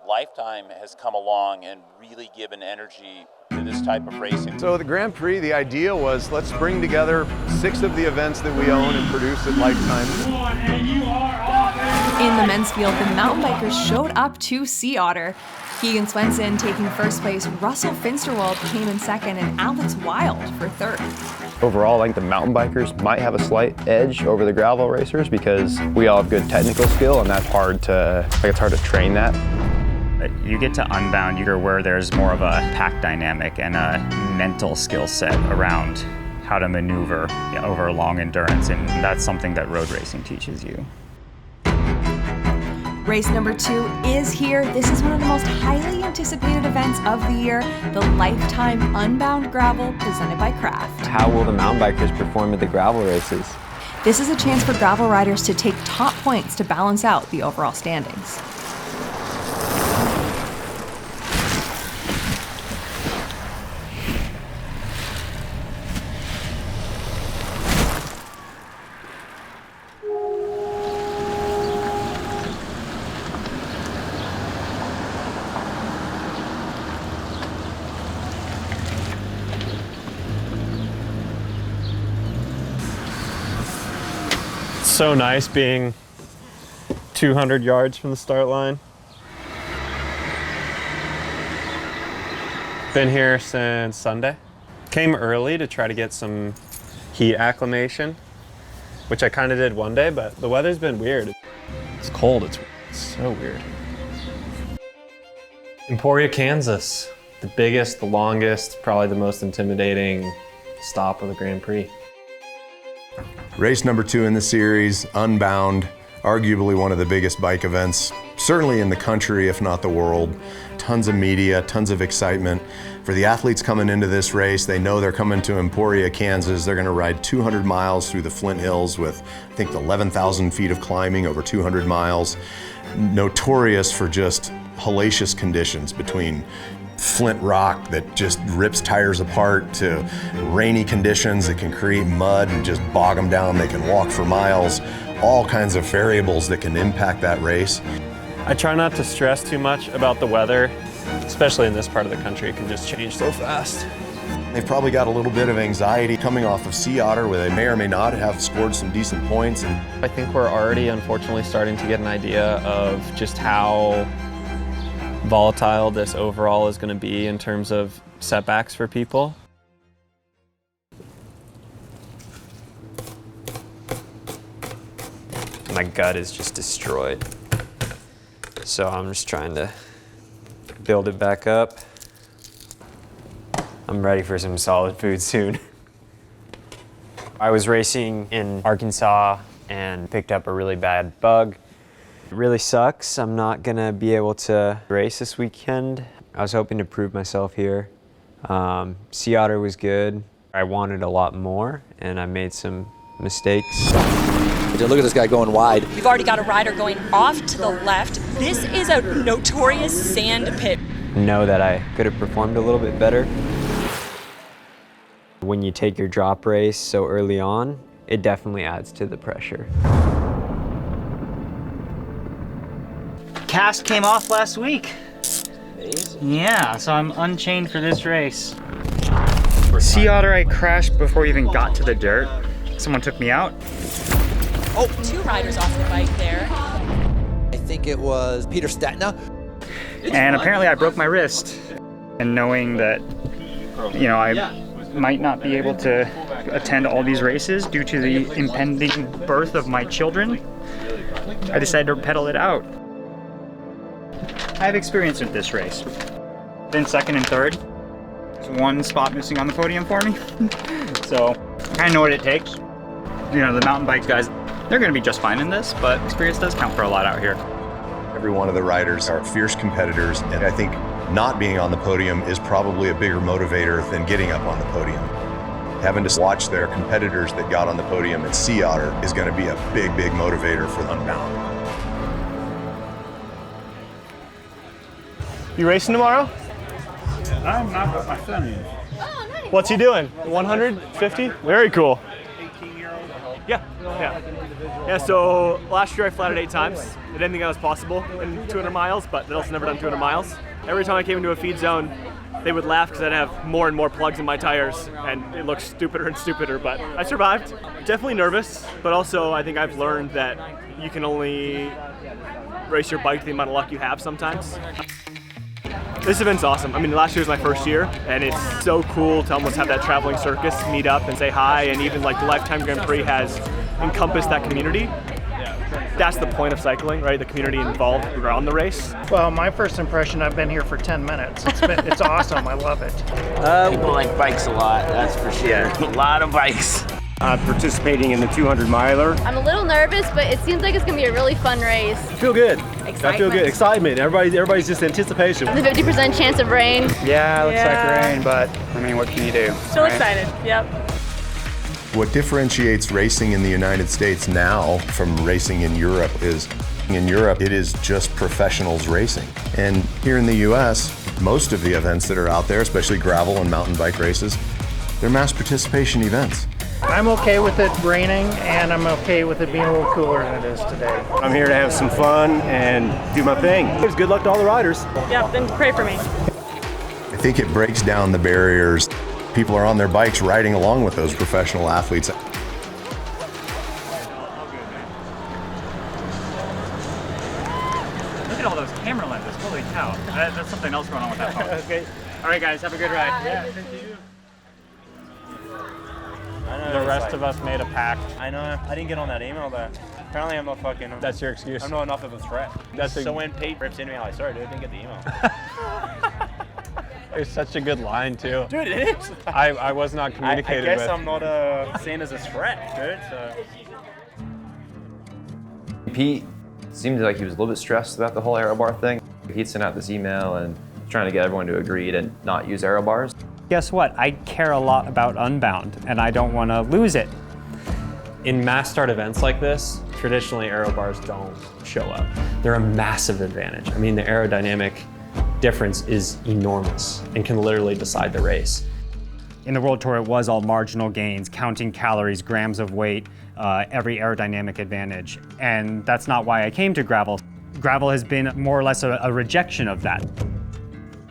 Lifetime has come along and really given energy to this type of racing. So the Grand Prix, the idea was let's bring together 6 of the events that we own and produce at Lifetime. In the men's field, the mountain bikers showed up to Sea Otter. Keegan Swenson taking first place, Russell Finsterwald came in second, and Alex Wild for third. Overall, I think the mountain bikers might have a slight edge over the gravel racers because we all have good technical skill, and that's hard to, it's hard to train that. You get to Unbound, you're where there's more of a pack dynamic and a mental skill set around how to maneuver over long endurance, and that's something that road racing teaches you. Race number 2 is here. This is one of the most highly anticipated events of the year, the Lifetime Unbound Gravel presented by Kraft. How will the mountain bikers perform at the gravel races? This is a chance for gravel riders to take top points to balance out the overall standings. So nice being 200 yards from the start line. Been here since Sunday. Came early to try to get some heat acclimation, which I kind of did one day, but the weather's been weird. It's cold, it's so weird. Emporia, Kansas. The biggest, the longest, probably the most intimidating stop of the Grand Prix. Race number 2 in the series, Unbound, arguably one of the biggest bike events, certainly in the country, if not the world. Tons of media, tons of excitement. For the athletes coming into this race, they know they're coming to Emporia, Kansas. They're gonna ride 200 miles through the Flint Hills with, I think, 11,000 feet of climbing over 200 miles. Notorious for just hellacious conditions, between flint rock that just rips tires apart to rainy conditions that can create mud and just bog them down. They can walk for miles. All kinds of variables that can impact that race. I try not to stress too much about the weather, especially in this part of the country. It can just change so fast. They've probably got a little bit of anxiety coming off of Sea Otter, where they may or may not have scored some decent points. I think we're already, unfortunately, starting to get an idea of just how volatile this overall is going to be in terms of setbacks for people. My gut is just destroyed. So I'm just trying to build it back up. I'm ready for some solid food soon. I was racing in Arkansas and picked up a really bad bug. It really sucks. I'm not gonna be able to race this weekend. I was hoping to prove myself here. Sea Otter was good. I wanted a lot more, and I made some mistakes. Look at this guy going wide. We've already got a rider going off to the left. This is a notorious sand pit. Know that I could have performed a little bit better. When you take your drop race so early on, it definitely adds to the pressure. Cast came off last week. Yeah, so I'm unchained for this race. Sea Otter, I crashed before we even got to the dirt. Someone took me out. Oh, 2 riders off the bike there. I think it was Peter Statna. And apparently I broke my wrist. And knowing that, you know, I might not be able to attend all these races due to the impending birth of my children, I decided to pedal it out. I have experience with this race. Been second and third. There's 1 spot missing on the podium for me. So I kind of know what it takes. You know, the mountain bike guys, they're going to be just fine in this, but experience does count for a lot out here. Every one of the riders are fierce competitors, and I think not being on the podium is probably a bigger motivator than getting up on the podium. Having to watch their competitors that got on the podium at Sea Otter is going to be a big, big motivator for Unbound. You racing tomorrow? I'm not, but my son is. What's he doing? 150? Very cool. Yeah. So last year I flatted 8 times. I didn't think that was possible in 200 miles, but they'd also never done 200 miles. Every time I came into a feed zone, they would laugh because I'd have more and more plugs in my tires, and it looked stupider and stupider, but I survived. Definitely nervous, but also I think I've learned that you can only race your bike to the amount of luck you have sometimes. This event's awesome. I mean, last year was my first year, and it's so cool to almost have that traveling circus meet up and say hi, and even like the Life Time Grand Prix has encompassed that community. That's the point of cycling, right? The community involved around the race. Well, my first impression, I've been here for 10 minutes. It's awesome, I love it. People like bikes a lot, that's for sure. A lot of bikes. I'm participating in the 200 miler. I'm a little nervous, but it seems like it's gonna be a really fun race. I feel good. Excitement. I feel good. Excitement. Everybody's just anticipation. The 50% chance of rain. Yeah, it looks like rain, but I mean, what can you do? Still excited, yep. What differentiates racing in the United States now from racing in Europe is, in Europe, it is just professionals racing. And here in the US, most of the events that are out there, especially gravel and mountain bike races, they're mass participation events. I'm okay with it raining, and I'm okay with it being a little cooler than it is today. I'm here to have some fun and do my thing. There's good luck to all the riders. Yep, then pray for me. I think it breaks down the barriers. People are on their bikes riding along with those professional athletes. Look at all those camera lenses, holy cow. That's something else going on with that phone. Okay. All right guys, have a good ride. Yeah, thank you. The rest of us made a pact. I know, I didn't get on that email, but apparently I'm a fucking... That's your excuse. I'm not enough of a threat. So when Pete rips into me, I'm like, sorry dude, I didn't get the email. It's such a good line too. Dude, it is. I was not communicated with. I guess I'm not seen as a threat, dude, so... Pete seemed like he was a little bit stressed about the whole aero bar thing. He'd sent out this email and trying to get everyone to agree to not use aero bars. Guess what? I care a lot about Unbound, and I don't want to lose it. In mass start events like this, traditionally aero bars don't show up. They're a massive advantage. I mean, the aerodynamic difference is enormous and can literally decide the race. In the World Tour, it was all marginal gains, counting calories, grams of weight, every aerodynamic advantage. And that's not why I came to gravel. Gravel has been more or less a rejection of that.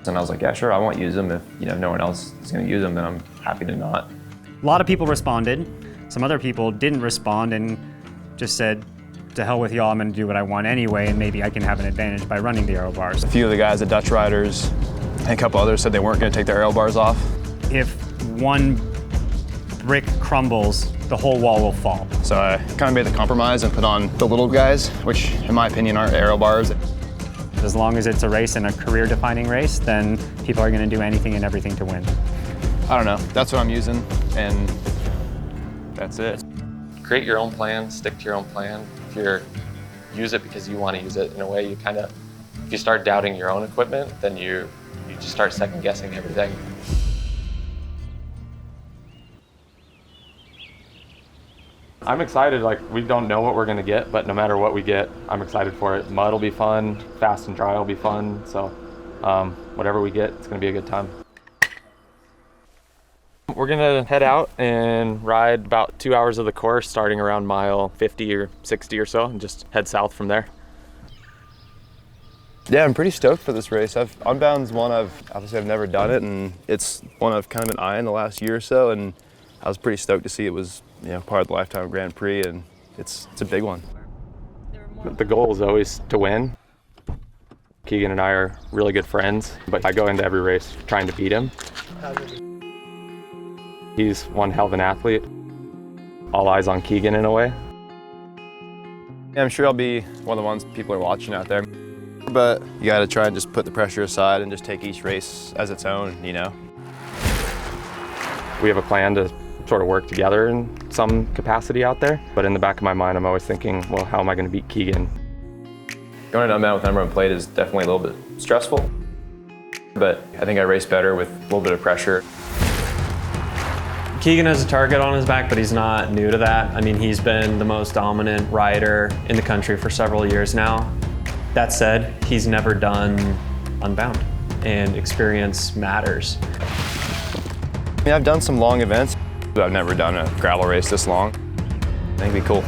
And I was like, yeah, sure, I won't use them. If no one else is going to use them, then I'm happy to not. A lot of people responded. Some other people didn't respond and just said, to hell with y'all, I'm going to do what I want anyway, and maybe I can have an advantage by running the aero bars. A few of the guys, the Dutch riders, and a couple others said they weren't going to take their aero bars off. If one brick crumbles, the whole wall will fall. So I kind of made the compromise and put on the little guys, which in my opinion aren't aero bars. As long as it's a race and a career-defining race, then people are going to do anything and everything to win. I don't know. That's what I'm using, and that's it. Create your own plan, stick to your own plan. If you're use it because you want to use it, in a way you kind of, if you start doubting your own equipment, then you just start second guessing everything. I'm excited, like we don't know what we're gonna get, but no matter what we get, I'm excited for it. Mud will be fun, fast and dry will be fun, so whatever we get, it's gonna be a good time. We're gonna head out and ride about 2 hours of the course, starting around mile 50 or 60 or so, and just head south from there. Yeah, I'm pretty stoked for this race. Unbound's one I've never done it, and it's one I've kind of been eyeing the last year or so, and I was pretty stoked to see it was part of the Life Time Grand Prix, and it's a big one. The goal is always to win. Keegan and I are really good friends, but I go into every race trying to beat him. He's one hell of an athlete. All eyes on Keegan in a way. Yeah, I'm sure I'll be one of the ones people are watching out there. But you gotta try and just put the pressure aside and just take each race as its own, We have a plan to sort of work together in some capacity out there, but in the back of my mind, I'm always thinking, well, how am I gonna beat Keegan? Going to Unbound with number one plate is definitely a little bit stressful, but I think I race better with a little bit of pressure. Keegan has a target on his back, but he's not new to that. I mean, he's been the most dominant rider in the country for several years now. That said, he's never done Unbound, and experience matters. I mean, I've done some long events, but I've never done a gravel race this long. I think it'd be cool.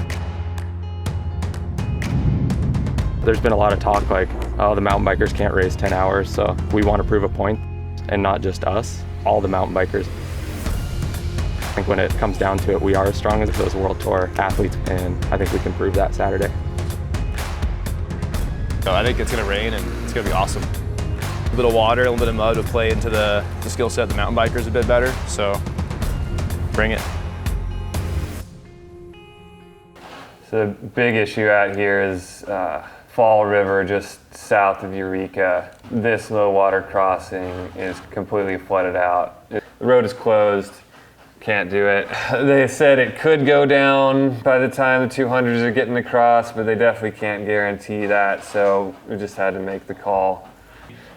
There's been a lot of talk like, oh, the mountain bikers can't race 10 hours, so we want to prove a point, and not just us, all the mountain bikers. I think when it comes down to it, we are as strong as those World Tour athletes, and I think we can prove that Saturday. So I think it's going to rain, and it's going to be awesome. A little water, a little bit of mud will play into the skill set of the mountain bikers a bit better, so bring it. So the big issue out here is Fall River, just south of Eureka. This low water crossing is completely flooded out. The road is closed, can't do it. They said it could go down by the time the 200s are getting across, but they definitely can't guarantee that, so we just had to make the call.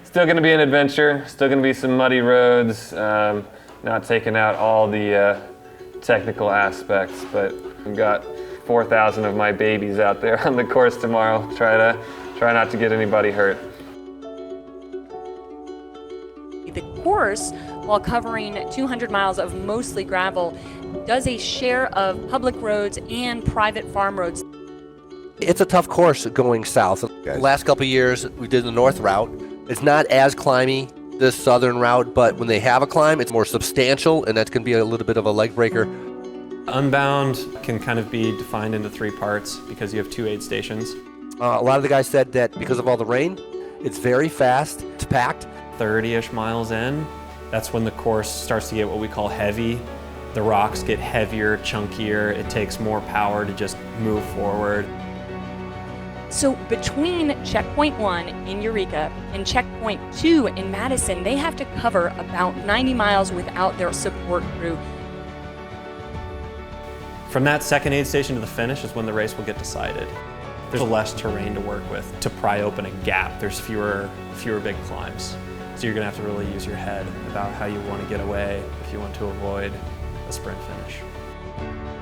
Still gonna be an adventure, still gonna be some muddy roads, not taking out all the technical aspects, but we've got 4,000 of my babies out there on the course tomorrow. Try not to get anybody hurt. The course, while covering 200 miles of mostly gravel, does a share of public roads and private farm roads. It's a tough course going south. The last couple of years, we did the north route. It's not as climby, this southern route, but when they have a climb, it's more substantial, and that's going to be a little bit of a leg breaker. Unbound can kind of be defined into 3 parts because you have 2 aid stations. A lot of the guys said that because of all the rain, it's very fast, it's packed. 30-ish miles in, that's when the course starts to get what we call heavy. The rocks get heavier, chunkier, it takes more power to just move forward. So between checkpoint 1 in Eureka and checkpoint 2 in Madison, they have to cover about 90 miles without their support crew. From that second aid station to the finish is when the race will get decided. There's less terrain to work with to pry open a gap. There's fewer big climbs. So you're gonna have to really use your head about how you want to get away if you want to avoid a sprint finish.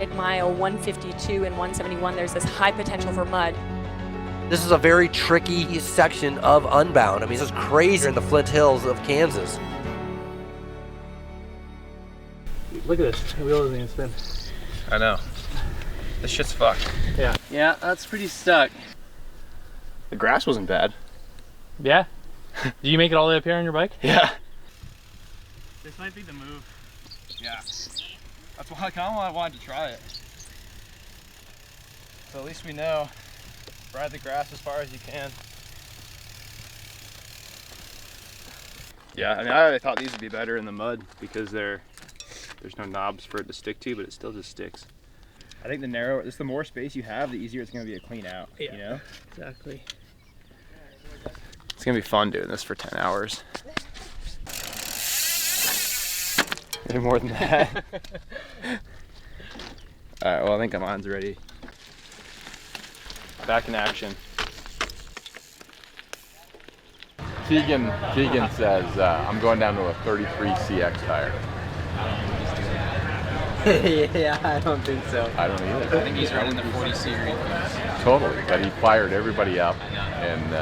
At mile 152 and 171, there's this high potential for mud. This is a very tricky section of Unbound. I mean, this is crazy in the Flint Hills of Kansas. Look at this, the wheel doesn't even spin. I know. This shit's fucked. Yeah. Yeah, that's pretty stuck. The grass wasn't bad. Yeah? Did you make it all the way up here on your bike? Yeah. This might be the move. Yeah. That's why I wanted to try it. So at least we know. Ride the grass as far as you can. Yeah, I mean, I thought these would be better in the mud because there's no knobs for it to stick to, but it still just sticks. I think the more space you have, the easier it's going to be to clean out, you know? Exactly. It's going to be fun doing this for 10 hours. Any more than that? All right, well, I think mine's ready. Back in action. Keegan says, I'm going down to a 33 CX tire. Yeah, I don't think so. I don't either. I think he's running the 40 series. Totally, but he fired everybody up and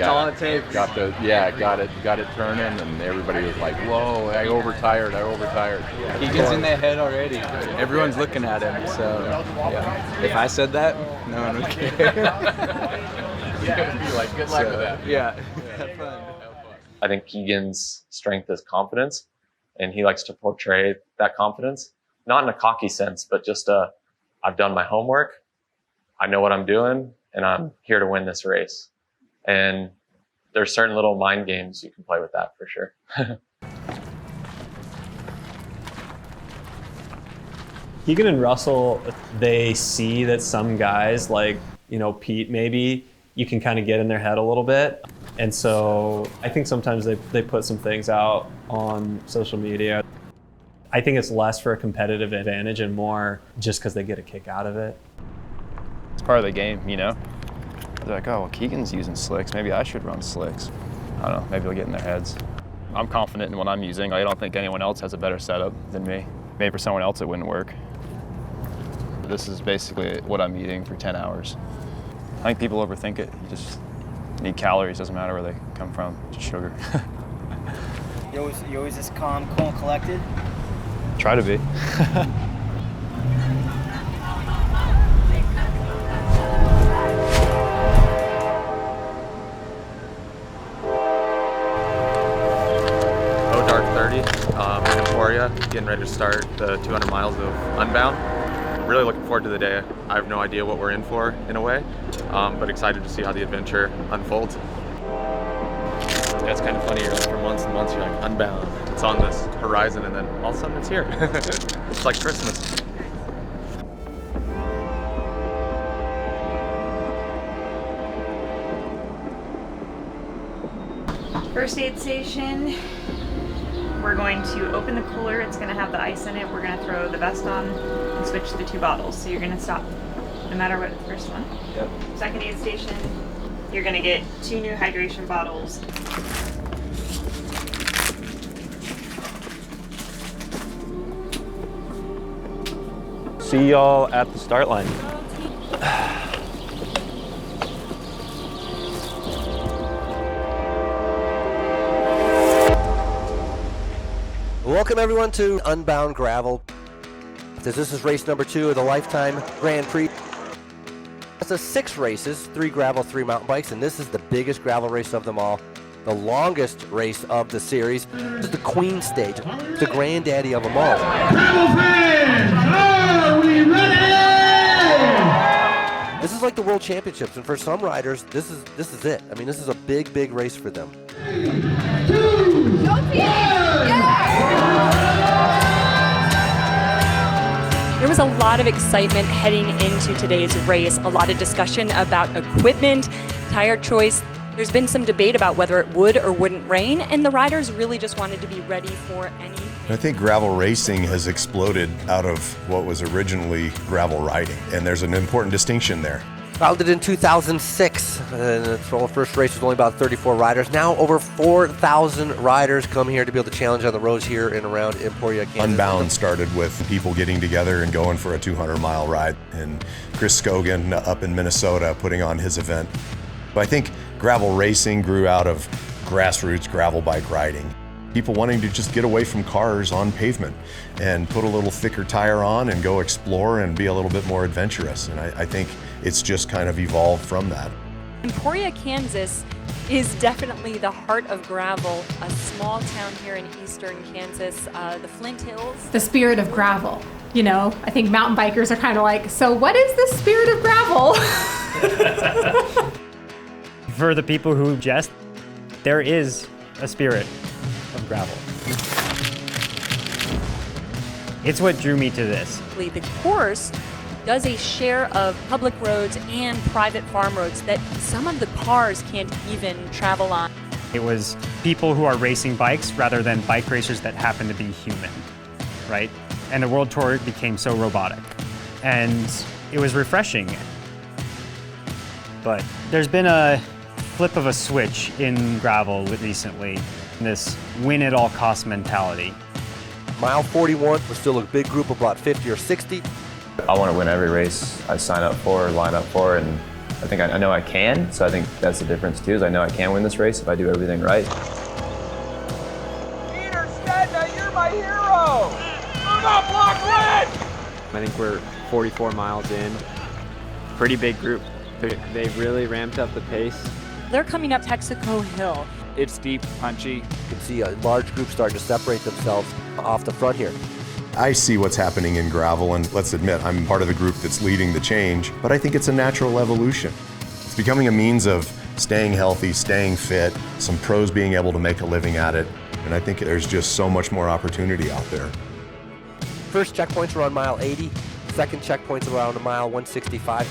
all it takes. got it turning, and everybody was like, "Whoa, I overtired." Keegan's in their head already. Everyone's looking at him, so yeah. If I said that, no one would care. Yeah, be like, good luck with that. Yeah. Have fun. I think Keegan's strength is confidence, and he likes to portray that confidence, not in a cocky sense, but just I've done my homework, I know what I'm doing, and I'm here to win this race. And there's certain little mind games you can play with that for sure. Keegan and Russell, they see that some guys like, Pete maybe, you can kind of get in their head a little bit. And so I think sometimes they put some things out on social media. I think it's less for a competitive advantage and more just because they get a kick out of it. It's part of the game, They're like, oh, well, Keegan's using slicks. Maybe I should run slicks. I don't know, maybe they'll get in their heads. I'm confident in what I'm using. I don't think anyone else has a better setup than me. Maybe for someone else it wouldn't work. This is basically what I'm eating for 10 hours. I think people overthink it. You just need calories, doesn't matter where they come from, just sugar. You always this calm, cool, and collected? Try to be. dark 30 in Emporia, getting ready to start the 200 miles of Unbound. Really looking forward to the day. I have no idea what we're in for, in a way, but excited to see how the adventure unfolds. Yeah, it's kind of funny, you're like, for months and months, you're like, Unbound. It's on this horizon, and then all of a sudden it's here. It's like Christmas. First aid station, we're going to open the cooler. It's going to have the ice in it. We're going to throw the vest on and switch the 2 bottles. So you're going to stop no matter what the first one. Yep. Second aid station, you're going to get 2 new hydration bottles. See y'all at the start line. Welcome everyone to Unbound Gravel. This is race number 2 of the Life Time Grand Prix. It's a 6 races, 3 gravel, 3 mountain bikes, and this is the biggest gravel race of them all. The longest race of the series. This is the Queen stage, the granddaddy of them all. Gravel fans, are we ready? This is like the World Championships, and for some riders, this is it. I mean, this is a big, big race for them. 3, 2, 1. There was a lot of excitement heading into today's race, a lot of discussion about equipment, tire choice. There's been some debate about whether it would or wouldn't rain, and the riders really just wanted to be ready for anything. I think gravel racing has exploded out of what was originally gravel riding, and there's an important distinction there. Founded in 2006, and the first race was only about 34 riders. Now over 4,000 riders come here to be able to challenge on the roads here and around Emporia, Kansas. Unbound started with people getting together and going for a 200-mile ride, and Chris Scogan up in Minnesota putting on his event. But I think gravel racing grew out of grassroots gravel bike riding. People wanting to just get away from cars on pavement and put a little thicker tire on and go explore and be a little bit more adventurous. And I think it's just kind of evolved from that. Emporia, Kansas is definitely the heart of gravel, a small town here in eastern Kansas, the Flint Hills. The spirit of gravel. You know, I think mountain bikers are kind of like, so what is the spirit of gravel? For the people who jest, there is a spirit of gravel. It's what drew me to this. The course does a share of public roads and private farm roads that some of the cars can't even travel on. It was people who are racing bikes rather than bike racers that happen to be human, right? And the World Tour became so robotic. And it was refreshing. But there's been a flip of a switch in gravel recently, this win-at-all-cost mentality. Mile 41, we're still a big group of about 50 or 60. I want to win every race I sign up for, line up for, and I think I know I can, so I think that's the difference too, is I know I can win this race if I do everything right. Peter Stedna, you're my hero! Move up, block red! I think we're 44 miles in. Pretty big group. They've really ramped up the pace. They're coming up Texaco Hill. It's deep, punchy. You can see a large group starting to separate themselves off the front here. I see what's happening in gravel, and let's admit, I'm part of the group that's leading the change, but I think it's a natural evolution. It's becoming a means of staying healthy, staying fit, some pros being able to make a living at it, and I think there's just so much more opportunity out there. First checkpoints are on mile 80, second checkpoints are around mile 165.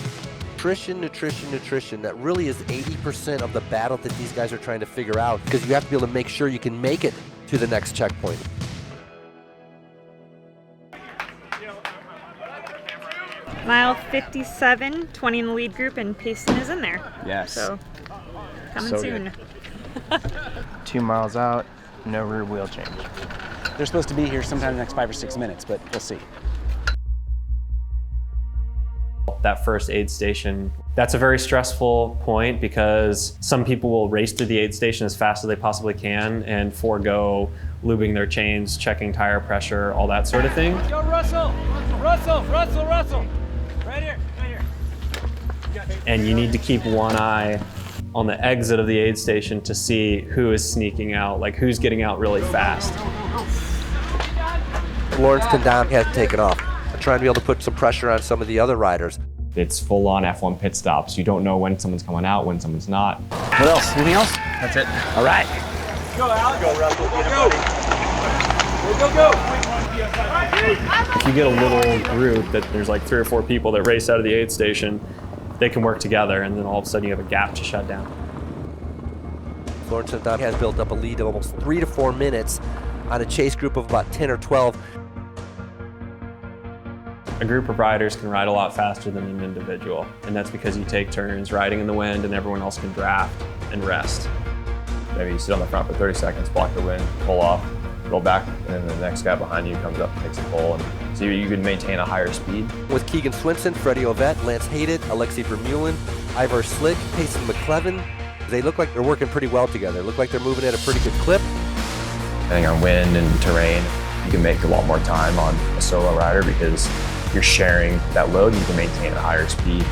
Nutrition, that really is 80% of the battle that these guys are trying to figure out, because you have to be able to make sure you can make it to the next checkpoint. Mile 57, 20 in the lead group, and Payson is in there. Yes. So, coming So soon. 2 miles out, no rear wheel change. They're supposed to be here sometime in the next 5 or 6 minutes, but we'll see. That first aid station, that's a very stressful point because some people will race through the aid station as fast as they possibly can and forego lubing their chains, checking tire pressure, all that sort of thing. Yo, Russell! Right here, right here. And you need to keep one eye on the exit of the aid station to see who is sneaking out, like who's getting out really fast. Lawrence Tendam has taken off. I'm trying to be able to put some pressure on some of the other riders. It's full-on F1 pit stops. You don't know when someone's coming out, when someone's not. What else? Anything else? That's it. All right. Go, Alex. Go, Russell. Get him, buddy. Go. If you get a little group that there's like 3 or 4 people that race out of the aid station, they can work together, and then all of a sudden you have a gap to shut down. Lawrence Tendam has built up a lead of almost 3 to 4 minutes on a chase group of about 10 or 12. A group of riders can ride a lot faster than an individual, and that's because you take turns riding in the wind and everyone else can draft and rest. Maybe you sit on the front for 30 seconds, block the wind, pull off, roll back, and then the next guy behind you comes up and takes a pull. And so you can maintain a higher speed. With Keegan Swinson, Freddie Ovett, Lance Hated, Alexei Vermeulen, Ivar Slick, Payson McElveen, they look like they're working pretty well together. They look like they're moving at a pretty good clip. Depending on wind and terrain, you can make a lot more time on a solo rider because you're sharing that load and you can maintain a higher speed.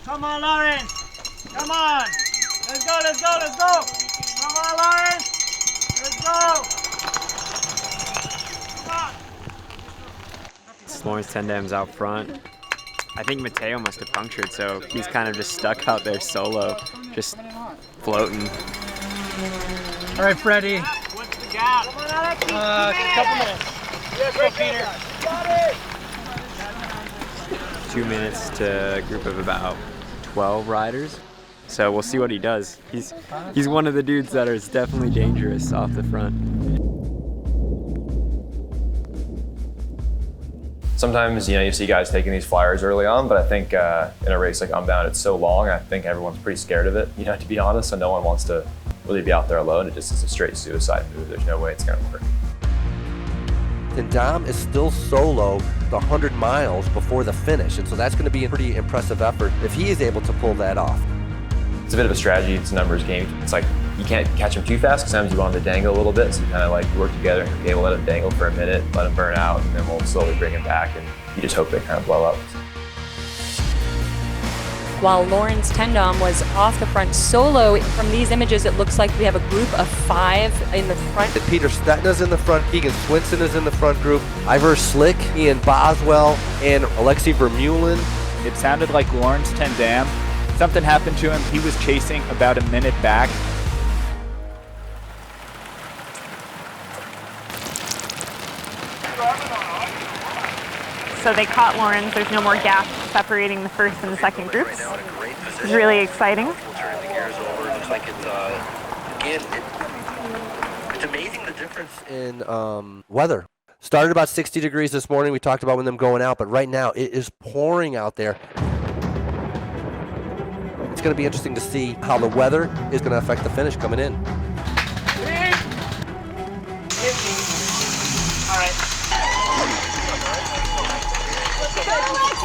Come on, Lawrence. Come on. Let's go. Come on, Lawrence. Let's go. Come on. Lawrence Tendam's out front. I think Matteo must have punctured, so he's kind of just stuck out there solo, just floating. All right, Freddie. What's the gap? Come on, Alex. Couple minutes. Yes, go, Peter. Got it. 2 minutes to a group of about 12 riders. So we'll see what he does. He's one of the dudes that is definitely dangerous off the front. Sometimes, you see guys taking these flyers early on, but I think in a race like Unbound, it's so long, I think everyone's pretty scared of it, to be honest, so no one wants to really be out there alone. It just is a straight suicide move. There's no way it's gonna work. Tendam is still solo the 100 miles before the finish, and so that's going to be a pretty impressive effort if he is able to pull that off. It's a bit of a strategy. It's a numbers game. It's like you can't catch him too fast because sometimes you want him to dangle a little bit, so you kind of like work together and okay, we'll let him dangle for a minute, let him burn out, and then we'll slowly bring him back, and you just hope they kind of blow up. While Lawrence Tendam was off the front solo, from these images it looks like we have a group of 5 in the front. Peter Stetna's in the front, Keegan Swinson is in the front group, Ivar Slick, Ian Boswell, and Alexei Vermeulen. It sounded like Lawrence Tendam. Something happened to him. He was chasing about a minute back. So they caught Lawrence. There's no more gap separating the first and the second groups. It's really exciting. It's amazing the difference in weather. Started about 60 degrees this morning. We talked about when them going out, but right now it is pouring out there. It's going to be interesting to see how the weather is going to affect the finish coming in. All right.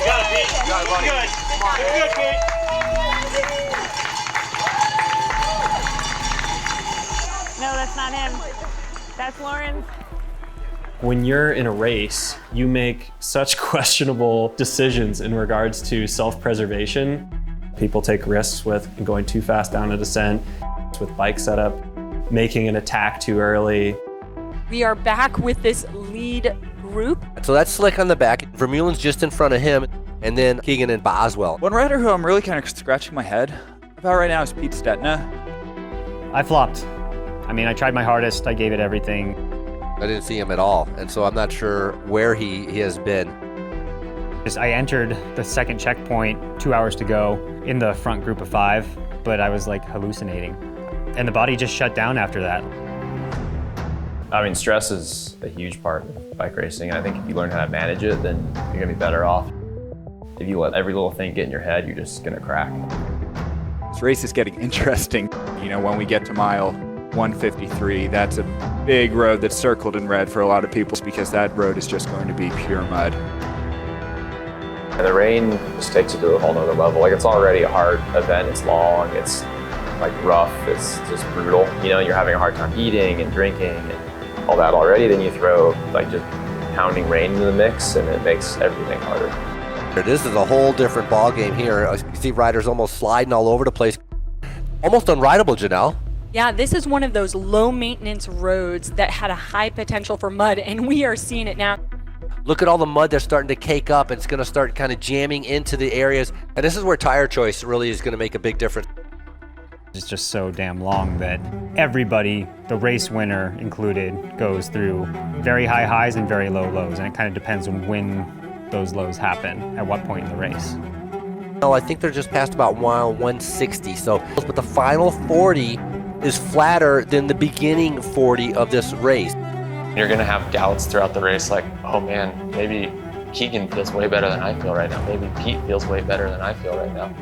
You got it, Pete. You got it, buddy. Good, Pete. No, that's not him. That's Lawrence. When you're in a race, you make such questionable decisions in regards to self-preservation. People take risks with going too fast down a descent, with bike setup, making an attack too early. We are back with this lead group. So that's Slick on the back. Vermeulen's just in front of him, and then Keegan and Boswell. One rider who I'm really kind of scratching my head about right now is Pete Stetna. I flopped. I mean, I tried my hardest. I gave it everything. I didn't see him at all, and so I'm not sure where he has been. I entered the second checkpoint 2 hours to go in the front group of 5, but I was like hallucinating. And the body just shut down after that. I mean, stress is a huge part of bike racing. I think if you learn how to manage it, then you're gonna be better off. If you let every little thing get in your head, you're just gonna crack. This race is getting interesting. When we get to mile 153, that's a big road that's circled in red for a lot of people because that road is just going to be pure mud. And the rain just takes it to a whole nother level. Like, it's already a hard event. It's long, it's like rough, it's just brutal. You're having a hard time eating and drinking and all that already. Then you throw like just pounding rain in the mix, and it makes everything harder. This is a whole different ball game here. You see riders almost sliding all over the place. Almost unrideable, Janelle. Yeah, this is one of those low maintenance roads that had a high potential for mud, and we are seeing it now. Look at all the mud that's starting to cake up. It's going to start kind of jamming into the areas. And this is where tire choice really is going to make a big difference. It's just so damn long that everybody, the race winner included, goes through very high highs and very low lows. And it kind of depends on when those lows happen, at what point in the race. Well, I think they're just past about mile 160. So, but the final 40 is flatter than the beginning 40 of this race. You're gonna have doubts throughout the race, like, oh man, maybe Keegan feels way better than I feel right now. Maybe Pete feels way better than I feel right now.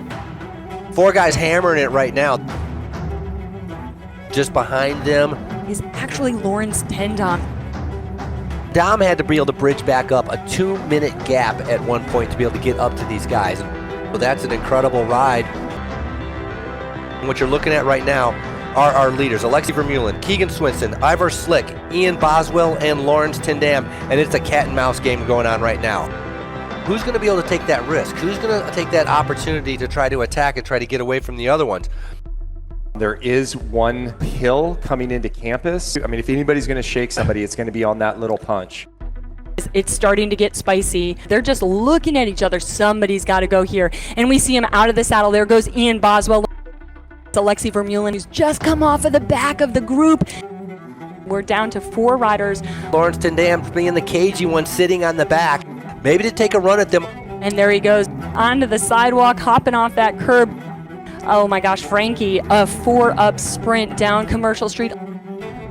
4 guys hammering it right now. Just behind them is actually Lawrence Tendam. Dom had to be able to bridge back up a 2-minute gap at one point to be able to get up to these guys. So that's an incredible ride. And what you're looking at right now are our leaders: Alexi Vermeulen, Keegan Swinson, Ivar Slick, Ian Boswell, and Lawrence Tendam. And it's a cat and mouse game going on right now. Who's going to be able to take that risk? Who's going to take that opportunity to try to attack and try to get away from the other ones? There is one hill coming into campus. I mean, if anybody's going to shake somebody, it's going to be on that little punch. It's starting to get spicy. They're just looking at each other. Somebody's got to go here. And we see him out of the saddle. There goes Ian Boswell. It's Alexi Vermeulen, who's just come off of the back of the group. We're down to 4 riders. Lawrence Tendam being the cagey one sitting on the back. Maybe to take a run at them. And there he goes onto the sidewalk, hopping off that curb. Oh my gosh, Frankie, a 4-up sprint down Commercial Street.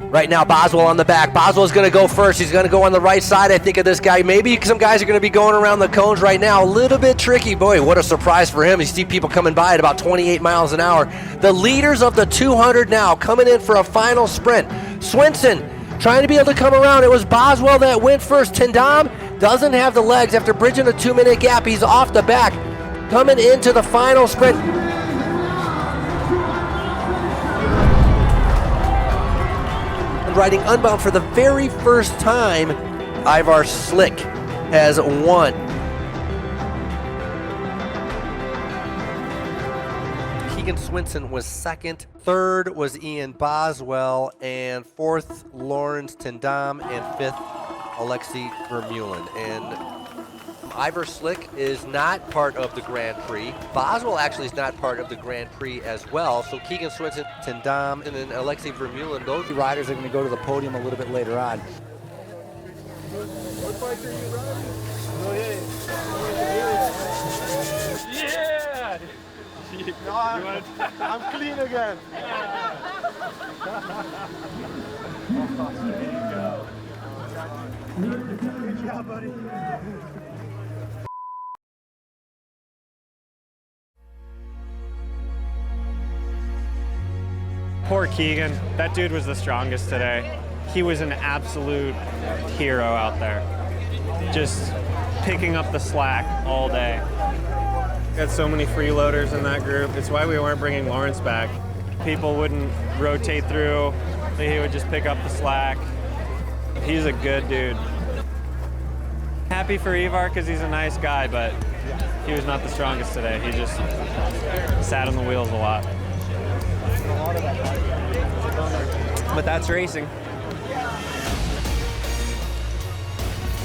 Right now, Boswell on the back. Boswell's going to go first. He's going to go on the right side, I think, of this guy. Maybe some guys are going to be going around the cones right now. A little bit tricky. Boy, what a surprise for him. You see people coming by at about 28 miles an hour. The leaders of the 200 now coming in for a final sprint. Swinson trying to be able to come around. It was Boswell that went first. Tendam doesn't have the legs after bridging a 2-minute gap. He's off the back. Coming into the final sprint. Riding Unbound for the very first time, Ivar Slick has won. Keegan Swinson was second. Third was Ian Boswell. And fourth, Lawrence Tendam. And fifth, Alexi Vermeulen. And Ivar Slick is not part of the Grand Prix. Boswell actually is not part of the Grand Prix as well. So Keegan Swinson, Tendam, and then Alexi Vermeulen, those riders are going to go to the podium a little bit later on. Yeah! No, I'm clean again. Good job, buddy. Poor Keegan. That dude was the strongest today. He was an absolute hero out there. Just picking up the slack all day. Got so many freeloaders in that group. It's why we weren't bringing Lawrence back. People wouldn't rotate through. He would just pick up the slack. He's a good dude. Happy for Ivar because he's a nice guy, but he was not the strongest today. He just sat on the wheels a lot. But that's racing.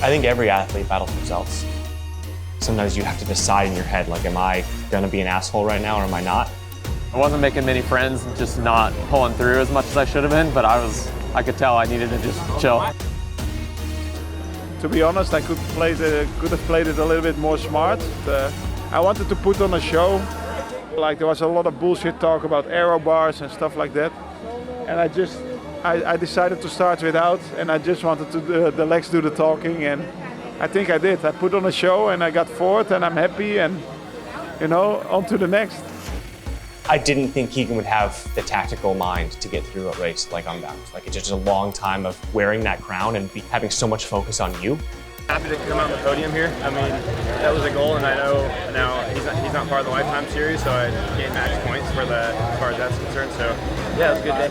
I think every athlete battles themselves. Sometimes you have to decide in your head, like, am I gonna be an asshole right now or am I not? I wasn't making many friends, just not pulling through as much as I should have been, but I could tell I needed to just chill. To be honest, I could have played it a little bit more smart. I wanted to put on a show. Like, there was a lot of bullshit talk about aero bars and stuff like that. And I decided to start without, and I just wanted to the legs do the talking, and I think I did. I put on a show and I got fourth, and I'm happy, and you know, on to the next. I didn't think Keegan would have the tactical mind to get through a race like Unbound. Like, it's just a long time of wearing that crown and having so much focus on you. Happy to come out on the podium here. I mean, that was a goal, and I know now he's not part of the Life Time series, so I gained max points as far as that's concerned. So yeah, it was a good day.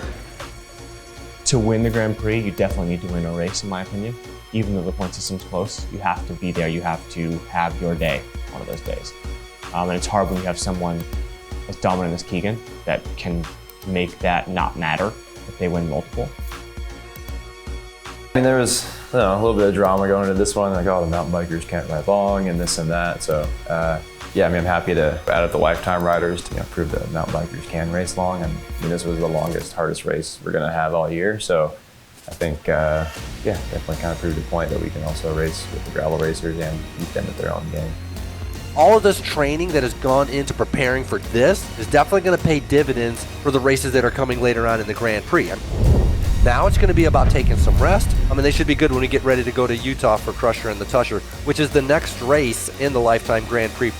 To win the Grand Prix, you definitely need to win a race, in my opinion. Even though the point system's close, you have to be there. You have to have your day, one of those days. And it's hard when you have someone as dominant as Keegan that can make that not matter if they win multiple. I mean, there was a little bit of drama going into this one, like, oh, the mountain bikers can't ride long and this and that. So, yeah, I mean, I'm happy to add up the lifetime riders to prove that mountain bikers can race long. And I mean, this was the longest, hardest race we're going to have all year. So I think, yeah, definitely kind of proved the point that we can also race with the gravel racers and beat them at their own game. All of this training that has gone into preparing for this is definitely going to pay dividends for the races that are coming later on in the Grand Prix. Now it's going to be about taking some rest. I mean, they should be good when we get ready to go to Utah for Kraushaar and the Tusher, which is the next race in the Lifetime Grand Prix.